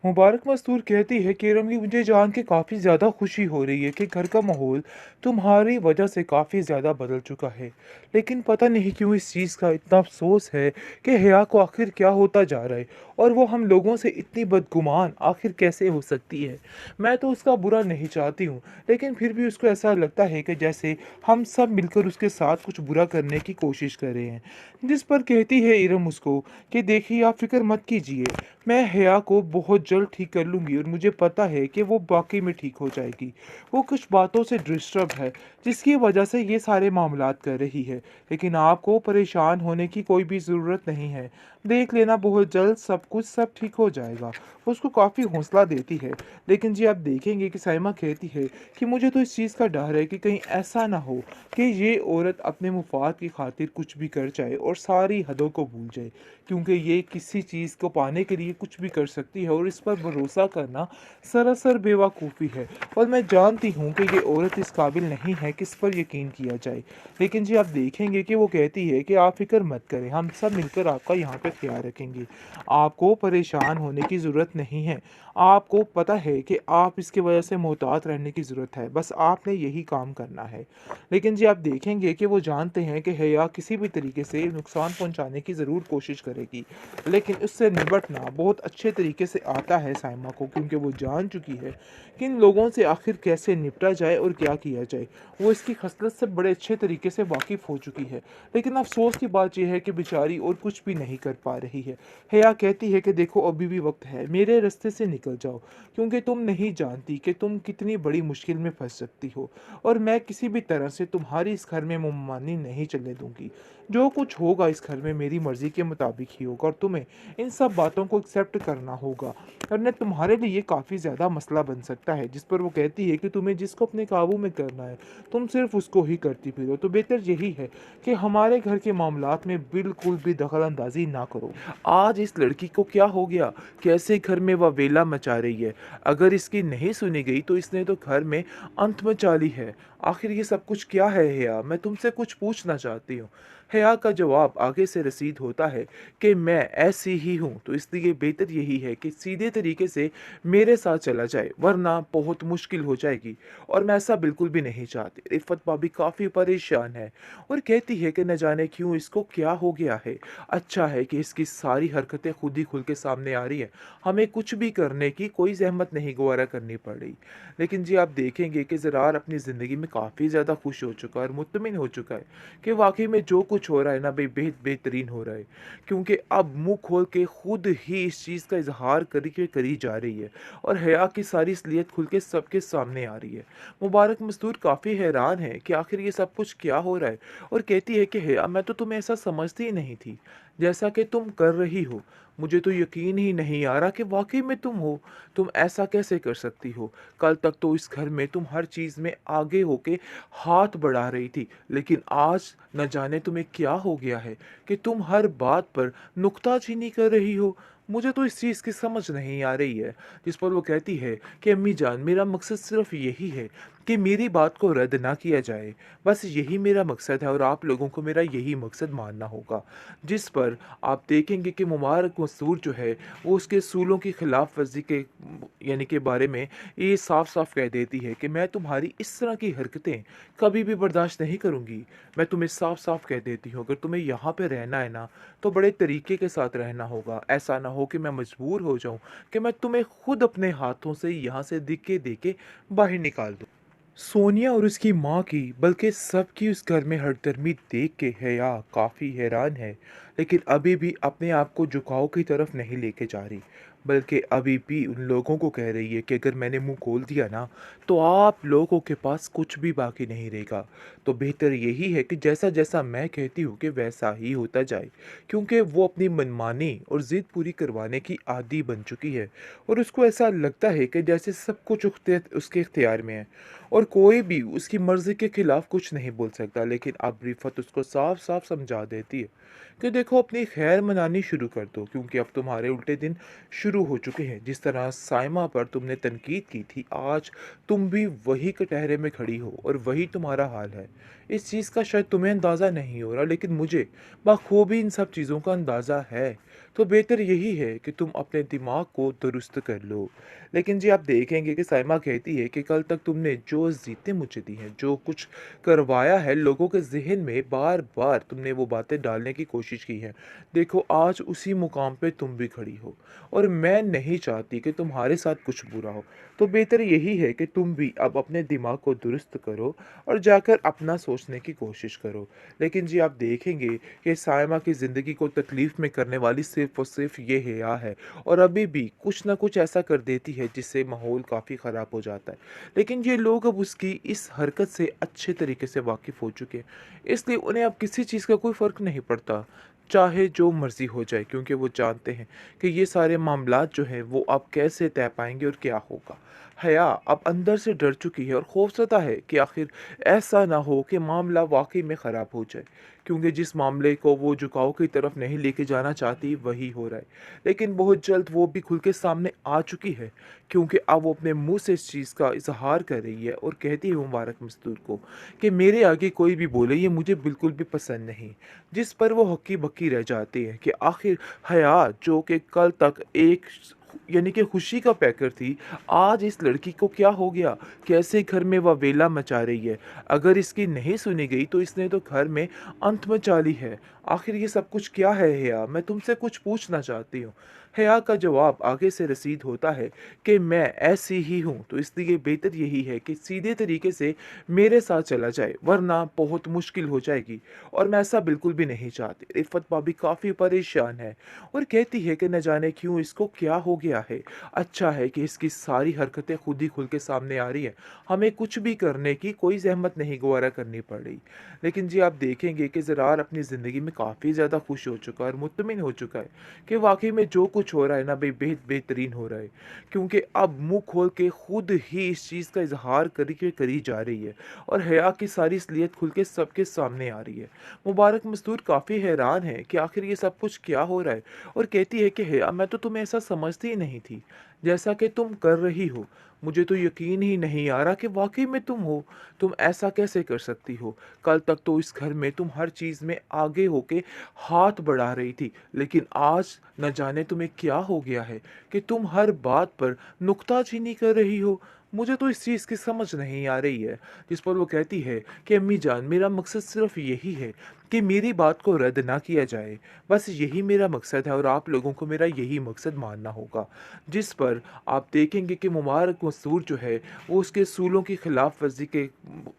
मुबारक मस्तूर कहती है कि रमी मुझे जान के काफ़ी ज़्यादा खुशी हो रही है कि घर का माहौल तुम्हारी वजह से काफ़ी ज़्यादा बदल चुका है। लेकिन पता नहीं क्यों इस चीज़ का इतना अफसोस है कि हया को आखिर क्या होता जा रहा है और वो हम लोगों से इतनी बदगुमान आखिर कैसे हो सकती है। मैं तो उसका बुरा नहीं चाहती हूँ, लेकिन फिर भी उसको ऐसा लगता है कि जैसे हम सब मिलकर उसके साथ कुछ बुरा करने की कोशिश कर रहे हैं। जिस पर कहती है इरम उसको कि देखिए आप फिक्र मत कीजिए, मैं हया को बहुत जल्द ठीक कर लूँगी और मुझे पता है कि वो वाक़ई में ठीक हो जाएगी। वो कुछ बातों से डिस्टर्ब है, जिसकी वजह से ये सारे मामलात कर रही है। लेकिन आपको परेशान होने की कोई भी ज़रूरत नहीं है। देख लेना बहुत जल्द सब ठीक हो जाएगा। वो उसको काफ़ी हौसला देती है। लेकिन जी आप देखेंगे कि साइमा कहती है कि मुझे तो इस चीज़ का डर है कि कहीं ऐसा ना हो कि ये औरत अपने मुफाद की खातिर कुछ भी कर जाए और सारी हदों को भूल जाए। क्योंकि ये किसी चीज़ को पाने के लिए कुछ भी कर सकती है और इस पर भरोसा करना सरासर बेवकूफ़ी है। और मैं जानती हूँ कि ये औरत इस काबिल नहीं है कि इस पर यकीन किया जाए। लेकिन जी आप देखेंगे कि वो कहती है कि आप फ़िक्र मत करें, हम सब मिलकर आपका यहाँ पे ख़्याल रखेंगे। आपको परेशान होने की ज़रूरत नहीं है। आपको पता है कि आप इसकी वजह से मोहतात रहने की ज़रूरत है, बस आपने यही काम करना है। लेकिन जी आप देखेंगे कि वो जानते हैं कि हया किसी भी तरीके से नुकसान पहुंचाने की ज़रूर कोशिश करेगी, लेकिन उससे निपटना बहुत अच्छे तरीके से आता है साइमा को, क्योंकि वो जान चुकी है कि इन लोगों से आखिर कैसे निपटा जाए और क्या किया जाए। वो इसकी खसलत से बड़े अच्छे तरीके से वाकिफ़ हो चुकी है। लेकिन अफसोस की बात यह है कि बेचारी और कुछ भी नहीं कर पा रही है। हया कहती है कि देखो अभी भी वक्त है, मेरे रास्ते से निकल जाओ, क्योंकि तुम नहीं जानती कि तुम कितनी बड़ी मुश्किल में फंस सकती हो और मैं किसी भी तरह से तुम्हारी इस घर में मनमानी नहीं चलने दूंगी। जो कुछ होगा इस घर में मेरी मर्जी के मुताबिक ही होगा और तुम्हें इन सब बातों को एक्सेप्ट करना होगा, वरना तुम्हारे लिए ये काफ़ी ज़्यादा मसला बन सकता है। जिस पर वो कहती है कि तुम्हें जिसको अपने काबू में करना है तुम सिर्फ उसको ही करती फिरो, तो बेहतर यही है कि हमारे घर के मामलात में बिल्कुल भी दखल अंदाजी ना करो। आज इस लड़की को क्या हो गया, कैसे घर में वह वेला मचा रही है। अगर इसकी नहीं सुनी गई तो इसने तो घर में अंत मचा ली है। आखिर ये सब कुछ क्या है हया, मैं तुमसे कुछ पूछना चाहती हूँ। हया का जवाब आगे से रसीद होता है कि मैं ऐसी ही हूँ, तो इसलिए बेहतर यही है कि सीधे तरीके से मेरे साथ चला जाए, वरना बहुत मुश्किल हो जाएगी और मैं ऐसा बिल्कुल भी नहीं चाहती। रिफ़त भाभी काफ़ी परेशान है और कहती है कि न जाने क्यों इसको क्या हो गया है। अच्छा है कि इसकी सारी हरकतें खुद ही खुल के सामने आ रही है, हमें कुछ भी करने की कोई ज़हमत नहीं गवारा करनी पड़ रही। लेकिन जी आप देखेंगे कि ज़रार अपनी ज़िंदगी में काफ़ी ज़्यादा खुश हो चुका है और मुत्तमिन हो चुका है कि वाक़ई में जो कुछ हो रहा है ना बेहतरीन हो रहा है। क्योंकि अब मुँह खोल के खुद ही इस चीज़ का इज़हार करी जा रही है और हया की सारी असलियत खुल के सबके सामने आ रही है। मुबारक मस्तूर काफ़ी हैरान है कि आखिर ये सब कुछ क्या हो रहा है और कहती है कि हया मैं तो तुम्हें ऐसा समझती ही नहीं थी जैसा कि तुम कर रही हो। मुझे तो यकीन ही नहीं आ रहा कि वाक़ई में तुम हो। तुम ऐसा कैसे कर सकती हो? कल तक तो इस घर में तुम हर चीज़ में आगे होके हाथ बढ़ा रही थी, लेकिन आज न जाने तुम्हें क्या हो गया है कि तुम हर बात पर नुक्ताचीनी कर रही हो। मुझे तो इस चीज़ की समझ नहीं आ रही है। जिस पर वो कहती है कि अम्मी जान मेरा मकसद सिर्फ़ यही है कि मेरी बात को रद्द ना किया जाए। बस यही मेरा मकसद है और आप लोगों को मेरा यही मकसद मानना होगा। जिस पर आप देखेंगे कि मुबारक मस्तूर जो है वो उसके असूलों की खिलाफ वर्जी के यानी के बारे में ये साफ साफ कह देती है कि मैं तुम्हारी इस तरह की हरकतें कभी भी बर्दाश्त नहीं करूँगी। मैं तुम्हें साफ साफ कह देती हूँ अगर तुम्हें यहाँ पे रहना है ना तो बड़े तरीके के साथ रहना होगा। ऐसा ना हो कि मैं मजबूर हो जाऊँ कि मैं तुम्हें खुद अपने हाथों से यहाँ से दिखे देके बाहर निकाल दूँ। सोनिया और उसकी माँ की बल्कि सबकी उस घर में हड़दर्मी देख के हया काफ़ी हैरान है, लेकिन अभी भी अपने आप को झुकाव की तरफ नहीं लेके जा रही, बल्कि अभी भी उन लोगों को कह रही है कि अगर मैंने मुंह खोल दिया ना तो आप लोगों के पास कुछ भी बाकी नहीं रहेगा। तो बेहतर यही है कि जैसा जैसा मैं कहती हूँ कि वैसा ही होता जाए, क्योंकि वो अपनी मनमानी और ज़िद पूरी करवाने की आदी बन चुकी है और उसको ऐसा लगता है कि जैसे सब कुछ उसके इख्तियार में है और कोई भी उसकी मर्ज़ी के खिलाफ कुछ नहीं बोल सकता। लेकिन अब रिफ़त उसको साफ-साफ समझा देती है कि देखो अपनी खैर मनानी शुरू कर दो, क्योंकि अब तुम्हारे उल्टे दिन शुरू हो चुके हैं। जिस तरह साइमा पर तुमने तनकीद की थी, आज तुम भी वही कटहरे में खड़ी हो और वही तुम्हारा हाल है। इस चीज़ का शायद तुम्हें अंदाज़ा नहीं हो रहा, लेकिन मुझे बखूबी इन सब चीज़ों का अंदाज़ा है। तो बेहतर यही है कि तुम अपने दिमाग को दुरुस्त कर लो। लेकिन जी आप देखेंगे कि साइमा कहती है कि कल तक तुमने जो जीतें मुझे दी हैं, जो कुछ करवाया है लोगों के ज़हन में, बार-बार तुमने वो बातें डालने की कोशिश की है। देखो आज उसी मुकाम पे तुम भी खड़ी हो और मैं नहीं चाहती कि तुम्हारे साथ कुछ बुरा हो। तो बेहतर यही है कि तुम भी अब अपने दिमाग को दुरुस्त करो और जाकर अपना सोचने की कोशिश करो। लेकिन जी आप देखेंगे कि साइमा की ज़िंदगी को तकलीफ़ में करने वाली सिर्फ़ और सिर्फ़ ये हिया है और अभी भी कुछ न कुछ ऐसा कर देती है जिससे माहौल काफ़ी ख़राब हो जाता है। लेकिन ये लोग अब उसकी इस हरकत से अच्छे तरीके से वाकिफ़ हो चुके हैं, इसलिए उन्हें अब किसी चीज़ का कोई फ़र्क नहीं पड़ता, चाहे जो मर्ज़ी हो जाए, क्योंकि वो जानते हैं कि ये सारे मामलात जो हैं वो अब कैसे तय पाएँगे और क्या होगा। हया अब अंदर से डर चुकी है और खौफ़ज़दा है कि आखिर ऐसा ना हो कि मामला वाक़ई में ख़राब हो जाए, क्योंकि जिस मामले को वो झुकाव की तरफ नहीं लेके जाना चाहती वही हो रहा है। लेकिन बहुत जल्द वो भी खुल के सामने आ चुकी है, क्योंकि अब वो अपने मुँह से इस चीज़ का इज़हार कर रही है और कहती है मुबारक मस्तूर को कि मेरे आगे कोई भी बोले ये मुझे बिल्कुल भी पसंद नहीं। जिस पर वो हक्की-बक्की रह जाती है कि आखिर हया जो कि कल तक एक यानी कि खुशी का पैकर थी, आज इस लड़की को क्या हो गया? कैसे घर में ववेला मचा रही है? अगर इसकी नहीं सुनी गई तो इसने तो घर में अंत मचा ली है। आखिर ये सब कुछ क्या है हया? मैं तुमसे कुछ पूछना चाहती हूँ। हया का जवाब आगे से रसीद होता है कि मैं ऐसी ही हूँ, तो इसलिए बेहतर यही है कि सीधे तरीके से मेरे साथ चला जाए, वरना बहुत मुश्किल हो जाएगी और मैं ऐसा बिल्कुल भी नहीं चाहती। रिफ़त भाभी काफ़ी परेशान है और कहती है कि न जाने क्यों इसको क्या हो गया है। अच्छा है कि इसकी सारी हरकतें खुद ही खुल के सामने आ रही हैं। हमें कुछ भी करने की कोई ज़हमत नहीं गवारा करनी पड़ रही। लेकिन जी आप देखेंगे कि ज़रार अपनी ज़िंदगी में काफ़ी ज़्यादा खुश हो चुका है और मुत्तमिन हो चुका है कि वाक़ई में जो कुछ हो रहा है ना भई बेहतरीन हो रहा है। क्योंकि अब मुँह खोल के खुद ही इस चीज़ का इज़हार करी जा रही है और हया की सारी असलियत खुल के सबके सामने आ रही है। मुबारक मस्तूर काफ़ी हैरान है कि आखिर ये सब कुछ क्या हो रहा है और कहती है कि हया मैं तो तुम्हें ऐसा समझती ही नहीं थी, जैसा कि तुम कर रही हो। मुझे तो यकीन ही नहीं आ रहा कि वाक़ई में तुम हो। तुम ऐसा कैसे कर सकती हो? कल तक तो इस घर में तुम हर चीज़ में आगे होके हाथ बढ़ा रही थी, लेकिन आज न जाने तुम्हें क्या हो गया है कि तुम हर बात पर नुक्ताचीनी कर रही हो। मुझे तो इस चीज़ की समझ नहीं आ रही है। जिस पर वो कहती है कि अम्मी जान मेरा मकसद सिर्फ़ यही है कि मेरी बात को रद्द ना किया जाए। बस यही मेरा मकसद है और आप लोगों को मेरा यही मकसद मानना होगा। जिस पर आप देखेंगे कि मुबारक मस्तूर जो है वो उसके असूलों की खिलाफ वर्जी के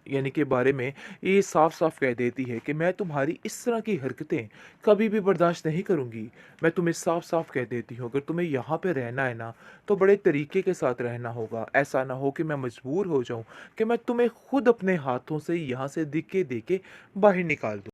यानी के बारे में ये साफ-साफ कह देती है कि मैं तुम्हारी इस तरह की हरकतें कभी भी बर्दाश्त नहीं करूँगी। मैं तुम्हें साफ-साफ कह देती हूँ अगर तुम्हें यहाँ पे रहना है ना तो बड़े तरीके के साथ रहना होगा। ऐसा ना हो कि मैं मजबूर हो जाऊँ कि मैं तुम्हें खुद अपने हाथों से यहाँ से धक्के दे के बाहर निकाल दूँ।